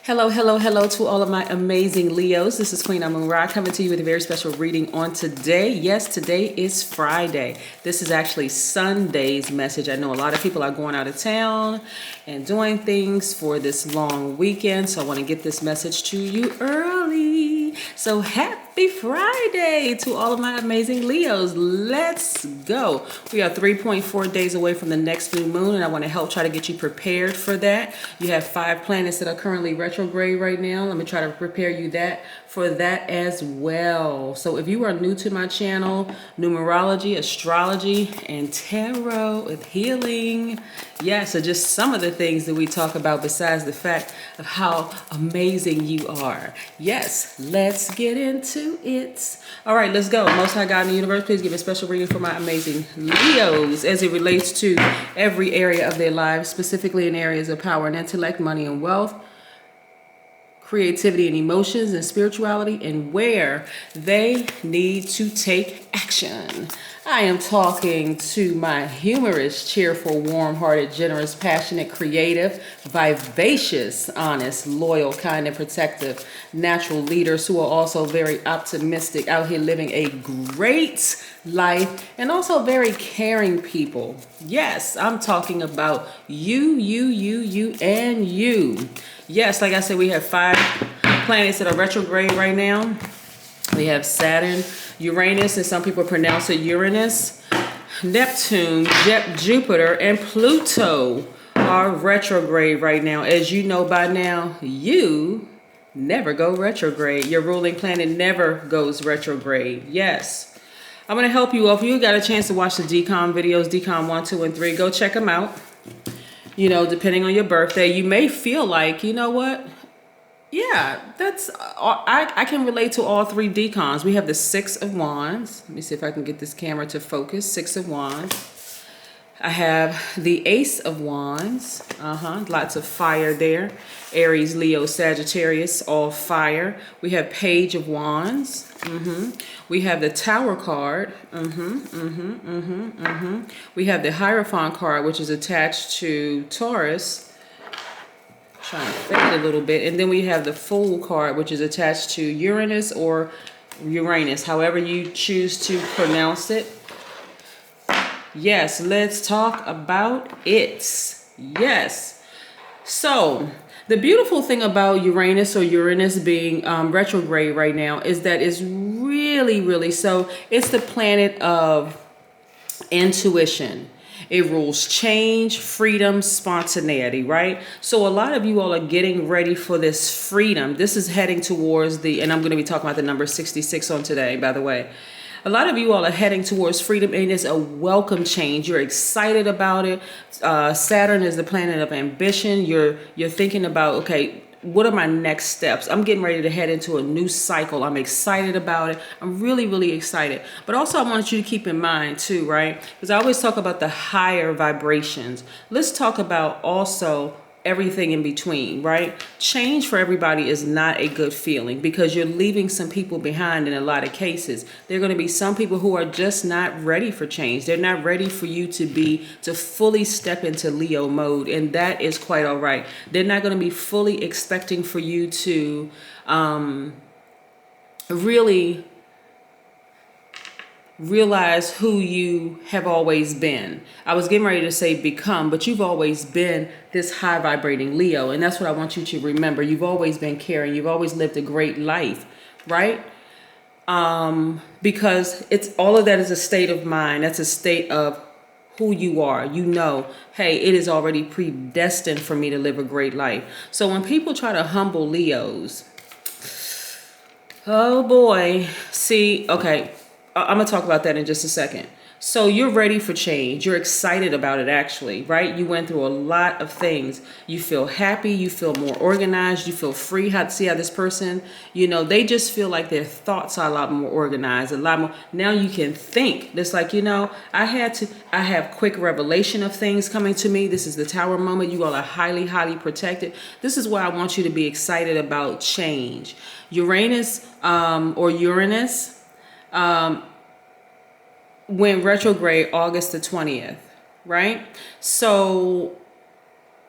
Hello, hello, hello to all of my amazing Leos. This is Queen Amun Ra coming to you with a very special reading on today. Yes, today is Friday. This is actually Sunday's message. I know a lot of people are going out of town and doing things for this long weekend, so I want to get this message to you early. So happy Friday to all of my amazing Leos. Let's go. We are 3.4 days away from the next new moon, and I want to help try to get you prepared for that. You have 5 planets that are currently retrograde right now. Let me try to prepare you for that as well. So if you are new to my channel, numerology, astrology, and tarot with healing, yeah, so just some of the things that we talk about besides the fact of how amazing you are. Yes, let's get into it. All right, let's go. Most High God in the universe, please give a special reading for my amazing Leos as it relates to every area of their lives, specifically in areas of power and intellect, money and wealth, creativity and emotions and spirituality, and where they need to take action. I am talking to my humorous, cheerful, warm-hearted, generous, passionate, creative, vivacious, honest, loyal, kind, and protective natural leaders who are also very optimistic, out here living a great life, and also very caring people. Yes, I'm talking about you, and you. Yes, like I said, we have 5 planets that are retrograde right now. We have Saturn, Uranus, and some people pronounce it Uranus. Neptune, Jupiter, and Pluto are retrograde right now. As you know by now, you never go retrograde. Your ruling planet never goes retrograde. Yes. I'm going to help you. If you got a chance to watch the decan videos, decan 1, 2, and 3, go check them out. You know, depending on your birthday, you may feel like, you know what? Yeah, that's, I can relate to all 3 decans. We have the 6 of Wands. Let me see if I can get this camera to focus. 6 of Wands. I have the Ace of Wands. Lots of fire there. Aries, Leo, Sagittarius, all fire. We have Page of Wands. We have the Tower card. We have the Hierophant card, which is attached to Taurus. Trying to fade a little bit. And then we have the Fool card, which is attached to Uranus or Uranus, however you choose to pronounce it. Yes, let's talk about it. Yes. So the beautiful thing about Uranus or Uranus being retrograde right now is that it's really, so it's the planet of intuition. It rules change, freedom, spontaneity, right? So a lot of you all are getting ready for this freedom. This is heading towards and I'm going to be talking about the number 66 on today, by the way. A lot of you all are heading towards freedom, and it's a welcome change. You're excited about it. Saturn is the planet of ambition. You're thinking about, okay, what are my next steps? I'm getting ready to head into a new cycle. I'm excited about it. I'm really excited. But also I want you to keep in mind too, right? Because I always talk about the higher vibrations. Let's talk about also everything in between, right? Change for everybody is not a good feeling because you're leaving some people behind in a lot of cases. There are going to be some people who are just not ready for change. They're not ready for you to fully step into Leo mode, and that is quite all right. They're not going to be fully expecting for you to really realize who you have always been. I was getting ready to say become, but you've always been this high vibrating Leo. And that's what I want you to remember. You've always been caring. You've always lived a great life, right? Because it's all of that is a state of mind. That's a state of who you are. You know, hey, it is already predestined for me to live a great life. So when people try to humble Leos, oh boy, see, okay, I'm going to talk about that in just a second. So you're ready for change. You're excited about it, actually, right? You went through a lot of things. You feel happy. You feel more organized. You feel free. See how this person, you know, they just feel like their thoughts are a lot more organized, a lot more. Now you can think. It's like, you know, I have quick revelation of things coming to me. This is the Tower moment. You all are highly protected. This is why I want you to be excited about change. Uranus or Uranus, went retrograde August the 20th, right? So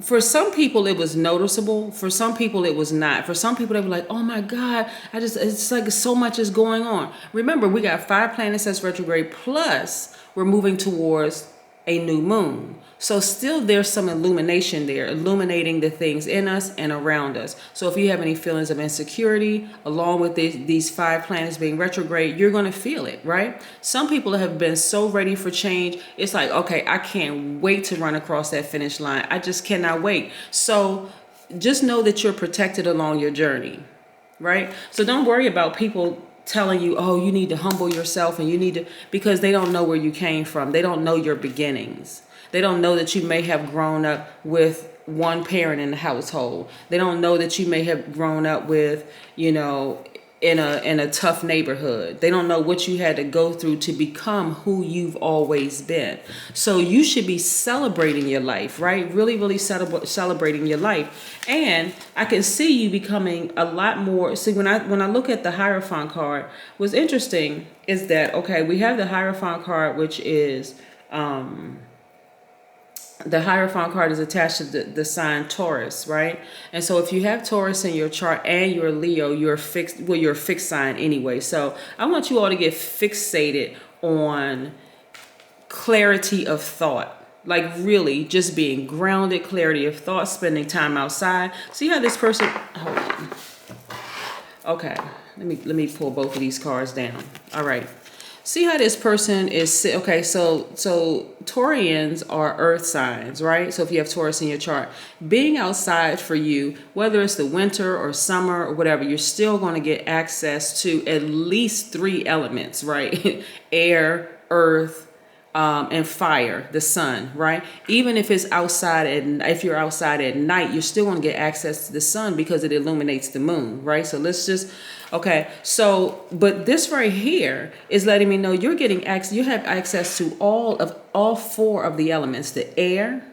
for some people it was noticeable. For some people it was not. For some people they were like, oh my God, it's like so much is going on. Remember, we got 5 planets that's retrograde, plus we're moving towards a new moon. So still there's some illumination there, illuminating the things in us and around us. So if you have any feelings of insecurity, along with these 5 planets being retrograde, you're going to feel it, right? Some people have been so ready for change. It's like, okay, I can't wait to run across that finish line. I just cannot wait. So just know that you're protected along your journey, right? So don't worry about people telling you, oh, you need to humble yourself and you need to, because they don't know where you came from. They don't know your beginnings. They don't know that you may have grown up with one parent in the household. They don't know that you may have grown up with, you know, in a tough neighborhood. They don't know what you had to go through to become who you've always been. So you should be celebrating your life, right? Really, really celebrating your life. And I can see you becoming a lot more. See, when I look at the Hierophant card, what's interesting is that, okay, we have the Hierophant card, which is the Hierophant card is attached to the sign Taurus, right? And so if you have Taurus in your chart and you're Leo, you're fixed, well, you're a fixed sign anyway. So I want you all to get fixated on clarity of thought. Like really just being grounded, clarity of thought, spending time outside. See how this person, hold on. Okay, let me pull both of these cards down. All right. See how this person is, okay, so Taurians are earth signs, right? So if you have Taurus in your chart, being outside for you, whether it's the winter or summer or whatever, you're still going to get access to at least 3 elements, right? Air, earth, and fire, the sun, right? Even if it's outside, if you're outside at night, you're still going to get access to the sun because it illuminates the moon, right? So let's just, okay. So, but this right here is letting me know you're getting access. You have access to all 4 of the elements. The air,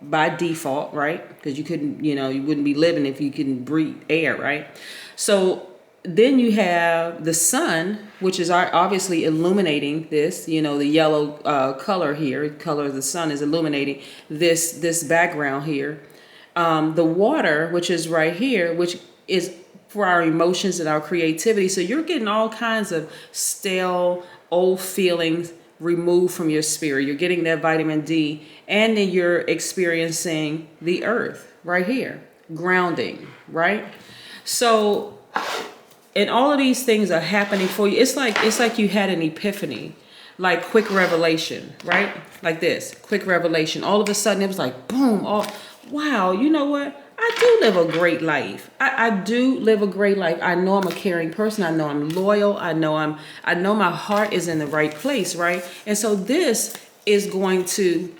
by default, right? Because you couldn't, you know, you wouldn't be living if you couldn't breathe air, right? So then you have the sun, which is obviously illuminating this, you know, the yellow color here, color of the sun is illuminating this background here. The water, which is right here, which is for our emotions and our creativity. So you're getting all kinds of stale, old feelings removed from your spirit. You're getting that vitamin D, and then you're experiencing the earth right here, grounding, right? So, and all of these things are happening for you. It's like you had an epiphany, like quick revelation, right? Like this, quick revelation. All of a sudden it was like, boom, wow, you know what? I do live a great life. I do live a great life. I know I'm a caring person. I know I'm loyal. I know my heart is in the right place, right? And so this is going to,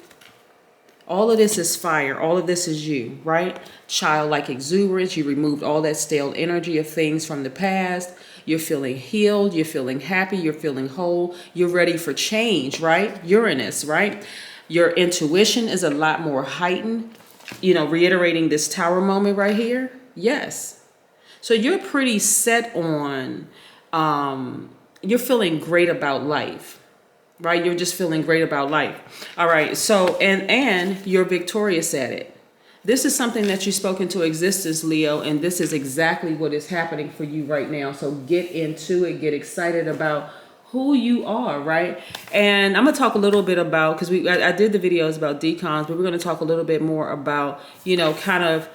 all of this is fire. All of this is you, right? Childlike exuberance. You removed all that stale energy of things from the past. You're feeling healed. You're feeling happy. You're feeling whole. You're ready for change, right? Uranus, right? Your intuition is a lot more heightened. You know, reiterating this tower moment right here. Yes. So you're pretty set on, you're feeling great about life, right? You're just feeling great about life. All right. So, and you're victorious at it. This is something that you spoke into existence, Leo, and this is exactly what is happening for you right now. So get into it, get excited about who you are, right? And I'm gonna talk a little bit about, because I did the videos about decans, but we're gonna talk a little bit more about, you know, kind of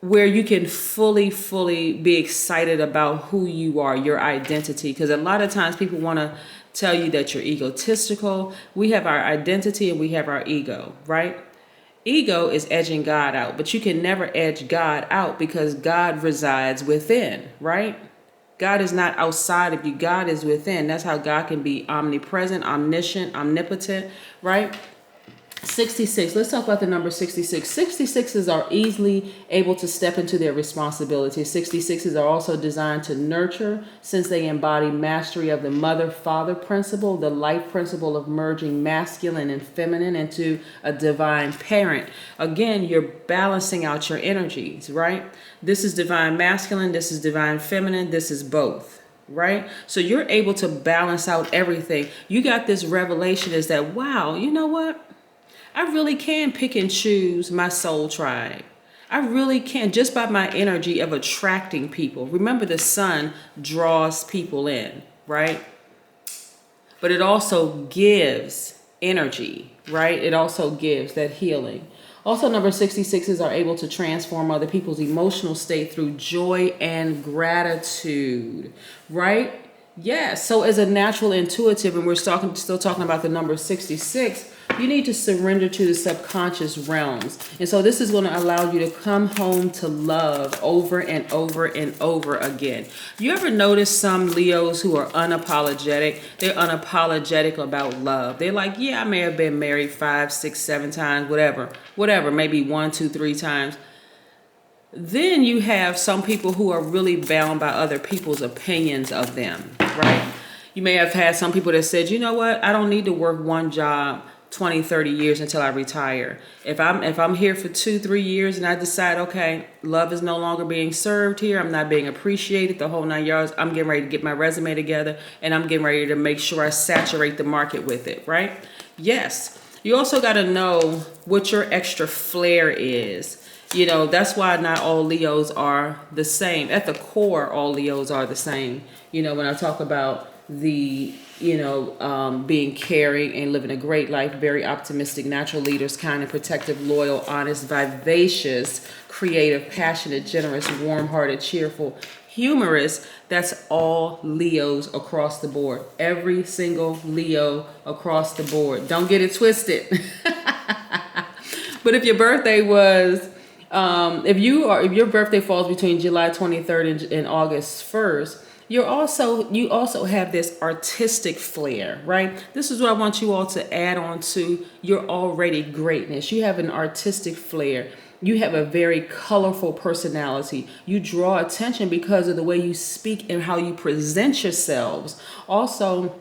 where you can fully be excited about who you are, your identity. Because a lot of times people want to tell you that you're egotistical. We have our identity and we have our ego, right? Ego is edging God out, but you can never edge God out because God resides within, right? God is not outside of you. God is within. That's how God can be omnipresent, omniscient, omnipotent, right? 66. Let's talk about the number 66. 66s are easily able to step into their responsibilities. 66s are also designed to nurture, since they embody mastery of the mother-father principle, the life principle of merging masculine and feminine into a divine parent. Again, you're balancing out your energies, right? This is divine masculine, this is divine feminine, this is both. Right? So you're able to balance out everything. You got this revelation is that, wow, you know what? I really can pick and choose my soul tribe. I really can, just by my energy of attracting people. Remember, the sun draws people in, right? But it also gives energy, right? It also gives that healing. Also, number 66s are able to transform other people's emotional state through joy and gratitude, right? Yes. So as a natural intuitive, and we're still talking about the number 66, you need to surrender to the subconscious realms. And so this is going to allow you to come home to love over and over and over again. You ever notice some Leos who are unapologetic? They're unapologetic about love. They're like, yeah, I may have been married 5, 6, 7 times, whatever, maybe 1, 2, 3 times. Then you have some people who are really bound by other people's opinions of them, right? You may have had some people that said, you know what, I don't need to work one job 20, 30 years until I retire. If I'm here for 2, 3 years and I decide, okay, love is no longer being served here, I'm not being appreciated, the whole 9 yards, I'm getting ready to get my resume together and I'm getting ready to make sure I saturate the market with it, right? Yes. You also got to know what your extra flair is. You know, that's why not all Leos are the same. At the core, all Leos are the same. You know, when I talk about the, being caring and living a great life, very optimistic, natural leaders, kind and protective, loyal, honest, vivacious, creative, passionate, generous, warm-hearted, cheerful, humorous, that's all Leos across the board. Every single Leo across the board. Don't get it twisted. But if your birthday was, if your birthday falls between July 23rd and August 1st, you also have this artistic flair, right? This is what I want you all to add on to your already greatness. You have an artistic flair. You have a very colorful personality. You draw attention because of the way you speak and how you present yourselves. Also,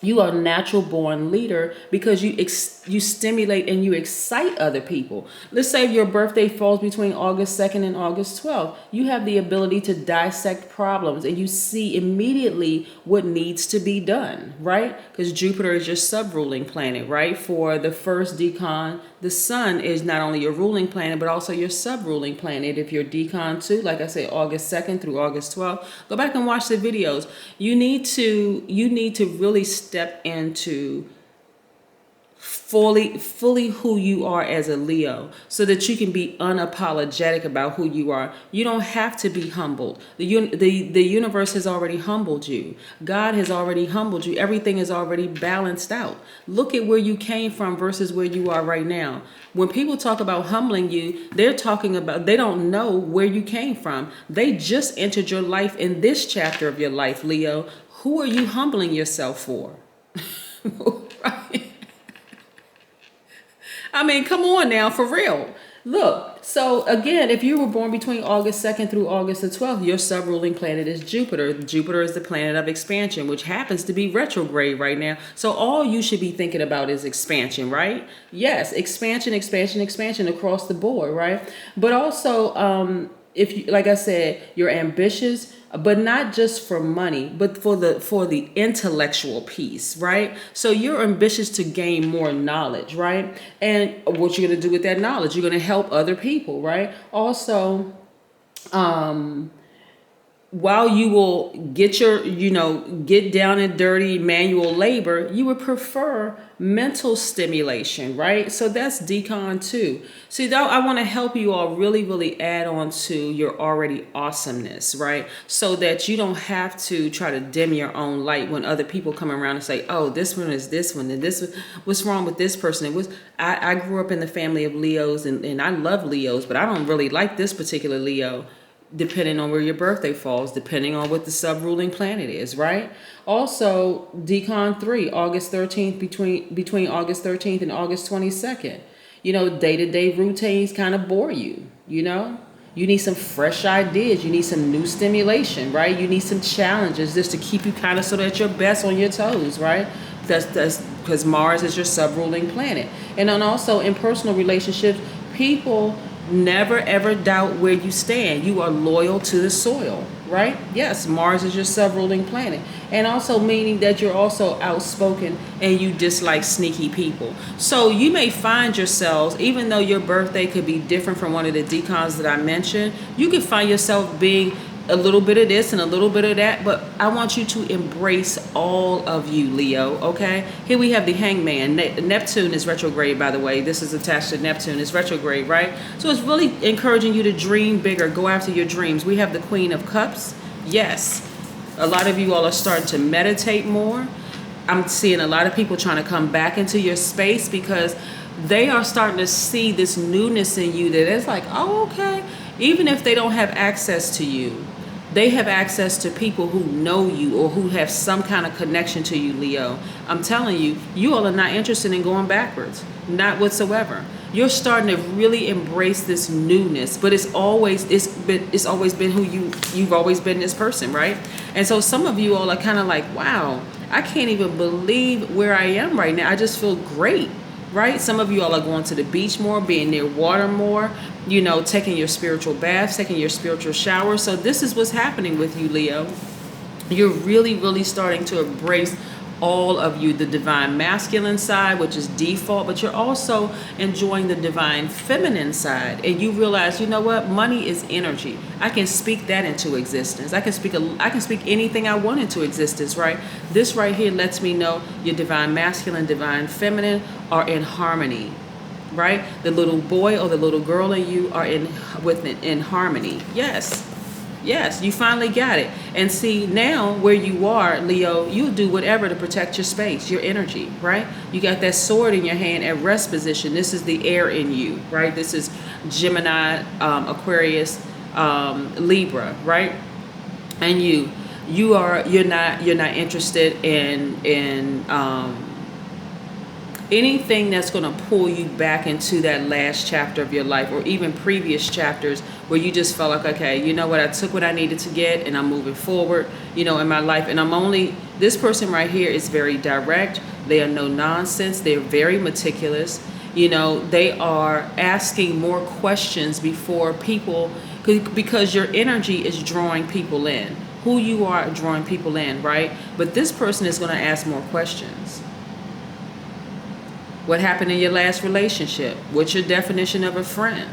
you are a natural born leader because you stimulate and you excite other people. Let's say your birthday falls between August 2nd and August 12th. You have the ability to dissect problems and you see immediately what needs to be done, right? Because Jupiter is your sub-ruling planet, right? For the first decan, the sun is not only your ruling planet, but also your sub-ruling planet. If you're decan 2, like I say, August 2nd through August 12th, go back and watch the videos. You need to really step into fully who you are as a Leo so that you can be unapologetic about who you are. You don't have to be humbled. The universe has already humbled you. God has already humbled you. Everything is already balanced out. Look at where you came from versus where you are right now. When people talk about humbling you, they're talking about, they don't know where you came from. They just entered your life in this chapter of your life, Leo. Who are you humbling yourself for? Right? I mean, come on now, for real. Look, so again, if you were born between August 2nd through August the 12th, your sub-ruling planet is Jupiter. Jupiter is the planet of expansion, which happens to be retrograde right now. So all you should be thinking about is expansion, right? Yes, expansion across the board, right? But also, if you, like I said, you're ambitious, but not just for money, but for the intellectual piece, right? So you're ambitious to gain more knowledge, right? And what you're going to do with that knowledge, you're going to help other people, right? Also, while you will get get down and dirty manual labor, you would prefer mental stimulation, right? So that's decon 2. See, though, I want to help you all really add on to your already awesomeness, right? So that you don't have to try to dim your own light when other people come around and say, oh, this one is this one, and this, what's wrong with this person? I grew up in the family of Leos, and I love Leos, but I don't really like this particular Leo. Depending on where your birthday falls, depending on what the sub-ruling planet is, right? Also, decon 3, August 13th, between August 13th and August 22nd. Day-to-day routines kind of bore you, You need some fresh ideas. You need some new stimulation, right? You need some challenges just to keep you kind of so that you're best on your toes, right? That's because Mars is your sub-ruling planet. And then also in personal relationships, people never ever doubt where you stand. You are loyal to the soil. right? Yes, Mars is your sub-ruling planet. And also meaning that you're also outspoken and you dislike sneaky people. So you may find yourselves, even though your birthday could be different from one of the decans that I mentioned, you could find yourself being a little bit of this and a little bit of that, but I want you to embrace all of you, Leo, okay? Here we have the Hangman. Neptune is retrograde, by the way. This is attached to Neptune. It's retrograde, right? So it's really encouraging you to dream bigger, go after your dreams. We have the Queen of Cups. Yes, a lot of you all are starting to meditate more. I'm seeing a lot of people trying to come back into your space because they are starting to see this newness in you that it's like, oh, okay. Even if they don't have access to you, they have access to people who know you or who have some kind of connection to you, Leo. I'm telling you, you all are not interested in going backwards, not whatsoever. You're starting to really embrace this newness, but it's always been who you've always been, this person, right? And so some of you all are kind of like, wow, I can't even believe where I am right now. I just feel great. Right? Some of you all are going to the beach more, being near water more, you know, taking your spiritual baths, taking your spiritual showers. So this is what's happening with you, Leo. You're really, really starting to embrace all of you, the divine masculine side, which is default, but you're also enjoying the divine feminine side. And you realize, you know what? Money is energy. I can speak that into existence. I can speak anything I want into existence, right? This right here lets me know your divine masculine, divine feminine are in harmony, right? The little boy or the little girl in you are in harmony. Yes, you finally got it. And see, now where you are, Leo, you'll do whatever to protect your space, your energy, right? You got that sword in your hand at rest position. This is the air in you, right? This is Gemini, Aquarius, Libra, right? And you're not interested in anything that's going to pull you back into that last chapter of your life or even previous chapters where you just felt like, okay, you know what, I took what I needed to get and I'm moving forward, you know, in my life. And this person right here is very direct. They are no nonsense. They're very meticulous. You know, they are asking more questions before people, because your energy is drawing people in. Who you are drawing people in, right? But this person is going to ask more questions. What happened in your last relationship? What's your definition of a friend?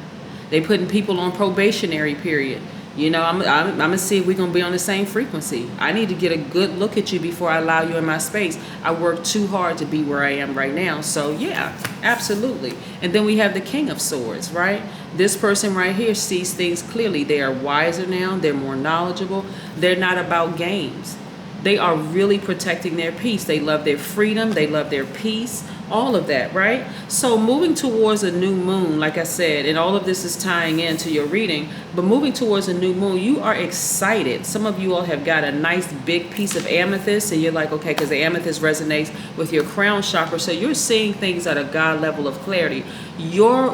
They putting people on probationary period. You know, I'm gonna see if we're gonna be on the same frequency. I need to get a good look at you before I allow you in my space. I worked too hard to be where I am right now. So yeah, absolutely. And then we have the King of Swords, right? This person right here sees things clearly. They are wiser now. They're more knowledgeable. They're not about games. They are really protecting their peace. They love their freedom. They love their peace. All of that, right? So moving towards a new moon, like I said, and all of this is tying into your reading, but moving towards a new moon, you are excited. Some of you all have got a nice big piece of amethyst and you're like, okay, because the amethyst resonates with your crown chakra. So you're seeing things at a God level of clarity. Your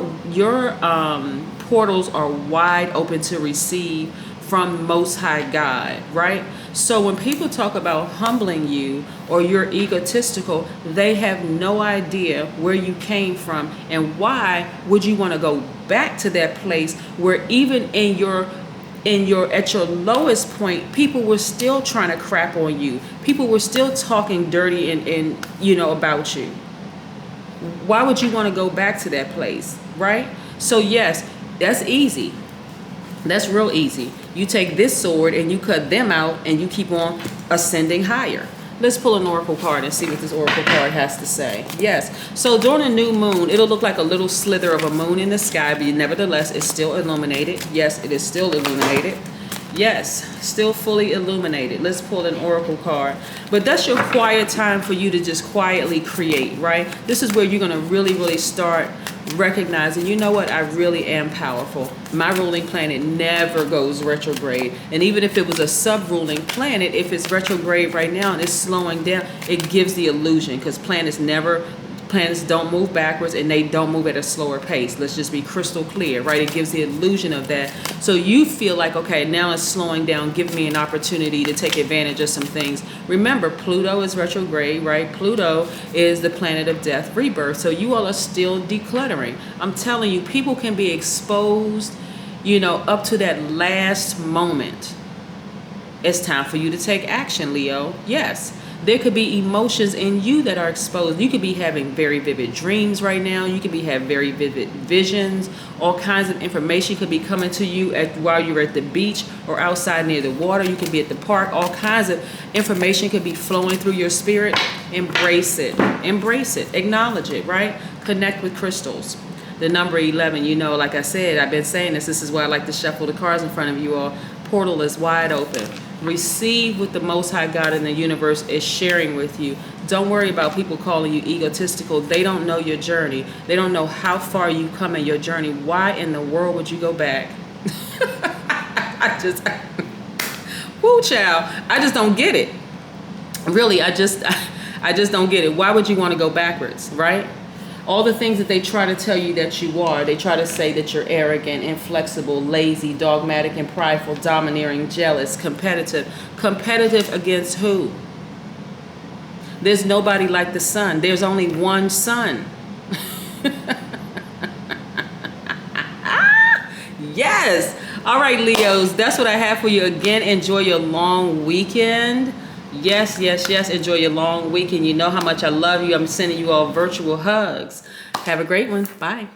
portals are wide open to receive from Most High God, right? So when people talk about humbling you or you're egotistical, they have no idea where you came from and why would you want to go back to that place where even at your lowest point, people were still trying to crap on you. People were still talking dirty and you know, about you. Why would you want to go back to that place, right? So yes, that's easy. That's real easy. You take this sword and you cut them out and you keep on ascending higher. Let's pull an oracle card and see what this oracle card has to say. Yes. So during a new moon, it'll look like a little slither of a moon in the sky, but nevertheless, it's still illuminated. Yes, it is still illuminated. Yes, still fully illuminated. Let's pull an oracle card. But that's your quiet time for you to just quietly create, right? This is where you're going to really, really start recognizing, you know what, I really am powerful. My ruling planet never goes retrograde. And even if it was a sub-ruling planet, if it's retrograde right now and it's slowing down, it gives the illusion, because planets don't move backwards and they don't move at a slower pace. Let's just be crystal clear, right? It gives the illusion of that. So you feel like, okay, now it's slowing down, give me an opportunity to take advantage of some things. Remember, Pluto is retrograde, right? Pluto is the planet of death, rebirth. So you all are still decluttering. I'm telling you, people can be exposed, you know, up to that last moment. It's time for you to take action, Leo. Yes. There could be emotions in you that are exposed. You could be having very vivid dreams right now. You could be having very vivid visions. All kinds of information could be coming to you while you're at the beach or outside near the water. You could be at the park. All kinds of information could be flowing through your spirit. Embrace it. Embrace it. Acknowledge it, right? Connect with crystals. The number 11, you know, like I said, I've been saying this. This is why I like to shuffle the cards in front of you all. Portal is wide open. Receive what the Most High God in the universe is sharing with you. Don't worry about people calling you egotistical. They don't know your journey. They don't know how far you've come in your journey. Why in the world would you go back? Woo, child. I just don't get it. Really, I just don't get it. Why would you want to go backwards, right? All the things that they try to tell you that you are, they try to say that you're arrogant, inflexible, lazy, dogmatic and prideful, domineering, jealous, competitive. Competitive against who? There's nobody like the sun. There's only one sun. Yes. All right, Leos, that's what I have for you. Again, enjoy your long weekend. Yes, yes, yes. Enjoy your long weekend. You know how much I love you. I'm sending you all virtual hugs. Have a great one. Bye.